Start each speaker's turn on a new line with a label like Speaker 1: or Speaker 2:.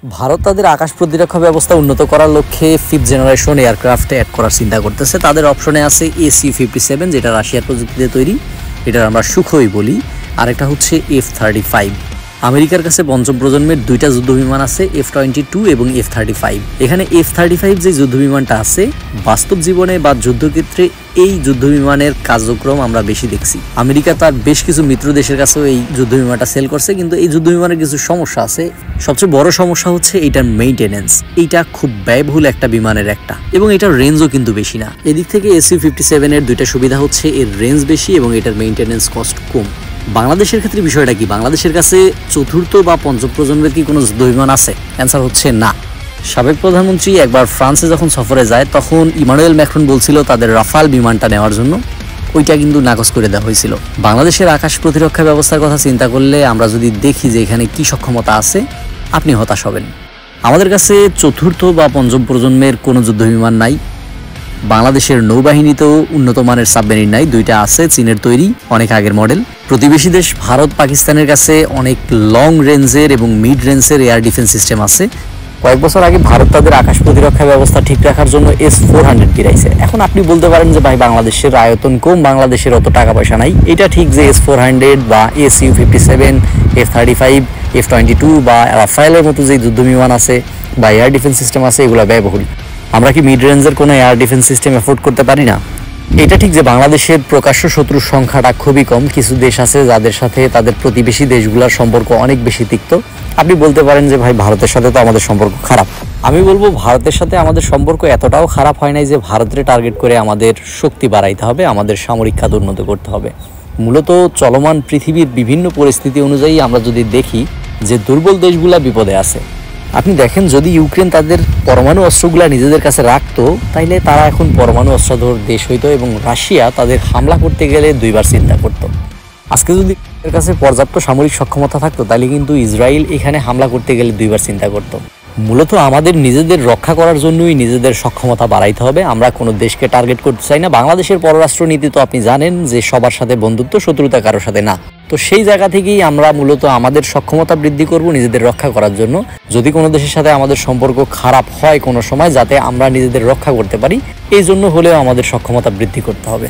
Speaker 1: ভারত তাদের আকাশ প্রতিরক্ষা ব্যবস্থা উন্নত করার লক্ষ্যে 5th জেনারেশন এয়ারক্রাফট অ্যাড করার চিন্তা করতেছে। তাদের অপশনে আছে AC-57, যেটা রাশিয়ার প্রযুক্তিতে তৈরি, এটার আমরা সুখোই বলি। আরেকটা হচ্ছে F-35। আমেরিকার কাছে পঞ্চম প্রজন্মের 2টা যুদ্ধবিমান আছে, F-22 এবং F-35। এখানে F-35 যে যুদ্ধবিমানটা আছে, বাস্তব জীবনে বা যুদ্ধক্ষেত্রে এই যুদ্ধবিমানের কার্যক্রম আমরা বেশি দেখছি। আমেরিকা তার বেশ কিছু মিত্র দেশের কাছেও এই যুদ্ধবিমানটা সেল করছে, কিন্তু এই যুদ্ধবিমানের কিছু সমস্যা আছে। সবচেয়ে বড় সমস্যা হচ্ছে এইটার মেইনটেনেন্স। এইটা খুব ব্যয়বহুল একটা বিমানের একটা, এবং এটার রেঞ্জও কিন্তু বেশি না। এদিক থেকে AC-57 এর 2টা সুবিধা হচ্ছে এর রেঞ্জ বেশি এবং এটার মেইনটেনেন্স কস্ট কম। বাংলাদেশের ক্ষেত্রে বিষয়টা কি? বাংলাদেশের কাছে চতুর্থ বা পঞ্চম প্রজন্মের কি কোনো যুদ্ধবিমান আছে? অ্যান্সার হচ্ছে না। সাবেক প্রধানমন্ত্রী একবার ফ্রান্সে যখন সফরে যায়, তখন ইমানুয়েল ম্যাক্রন বলছিল তাদের রাফাল বিমানটা নেওয়ার জন্য, ওইটা কিন্তু নাকচ করে দেওয়া হয়েছিল। বাংলাদেশের আকাশ প্রতিরক্ষা ব্যবস্থার কথা চিন্তা করলে আমরা যদি দেখি যে এখানে কি সক্ষমতা আছে, আপনি হতাশ হবেন। আমাদের কাছে চতুর্থ বা পঞ্চম প্রজন্মের কোনো যুদ্ধবিমান নাই। বাংলাদেশের নৌবাহিনীতেও উন্নত মানের সাবমেরিন নাই, 2টা আছে চীনের তৈরি, অনেক আগের মডেল। প্রতিবেশী দেশ ভারত পাকিস্তানের কাছে অনেক লং রেঞ্জের এবং মিড রেঞ্জের এয়ার ডিফেন্স সিস্টেম আছে। কয়েক বছর আগে ভারত তাদের আকাশ প্রতিরক্ষা ব্যবস্থা ঠিক রাখার জন্য S-400 গিরাইছে। এখন আপনি বলতে পারেন যে ভাই বাংলাদেশের আয়তন কম, বাংলাদেশের অত টাকা পয়সা নাই। এটা ঠিক যে S-400 বা ACU-57, F-35, F-22 বা রাফায়েলের মতো যে যুদ্ধবিমান আছে বা এয়ার ডিফেন্স সিস্টেম আছে, এগুলো ব্যয়বহুল। আমরা কি মিড রেঞ্জের কোনো এয়ার ডিফেন্স সিস্টেম এফোর্ড করতে পারি না? এটা ঠিক যে বাংলাদেশের প্রকাশ্য শত্রুর সংখ্যাটা খুবই কম। কিছু দেশ আছে যাদের সাথে তাদের প্রতিবেশী দেশগুলোর সম্পর্ক অনেক বেশি তিক্ত। আপনি বলতে পারেন যে ভাই ভারতের সাথে তো আমাদের সম্পর্ক খারাপ। আমি বলবো ভারতের সাথে আমাদের সম্পর্ক এতটাও খারাপ হয় নাই যে ভারতের টার্গেট করে আমাদের শক্তি বাড়াইতে হবে, আমাদের সামরিক খাত উন্নত করতে হবে। মূলত চলমান পৃথিবীর বিভিন্ন পরিস্থিতি অনুযায়ী আমরা যদি দেখি যে দুর্বল দেশগুলা বিপদে আছে। আপনি দেখেন, যদি ইউক্রেন তাদের পরমাণু অস্ত্রগুলা নিজেদের কাছে রাখতো, তাইলে তারা এখন পরমাণু অস্ত্রধর দেশ হইতো এবং রাশিয়া তাদের হামলা করতে গেলে 2বার চিন্তা করত। আজকে যদি এর কাছে পর্যাপ্ত সামরিক সক্ষমতা থাকতো, তাহলে কিন্তু ইসরায়েল এখানে হামলা করতে গেলে 2বার চিন্তা করত। মূলত আমাদের নিজেদের রক্ষা করার জন্যই নিজেদের সক্ষমতা বাড়াইতে হবে। আমরা কোনো দেশকে টার্গেট করতে চাই না। বাংলাদেশের পররাষ্ট্র নীতি তো আপনি জানেন যে সবার সাথে বন্ধুত্ব, শত্রুতা কারোর সাথে না। তো সেই জায়গা থেকেই আমরা মূলত আমাদের সক্ষমতা বৃদ্ধি করব নিজেদের রক্ষা করার জন্য। যদি কোনো দেশের সাথে আমাদের সম্পর্ক খারাপ হয় কোনো সময়, যাতে আমরা নিজেদের রক্ষা করতে পারি, এই জন্য হলেও আমাদের সক্ষমতা বৃদ্ধি করতে হবে।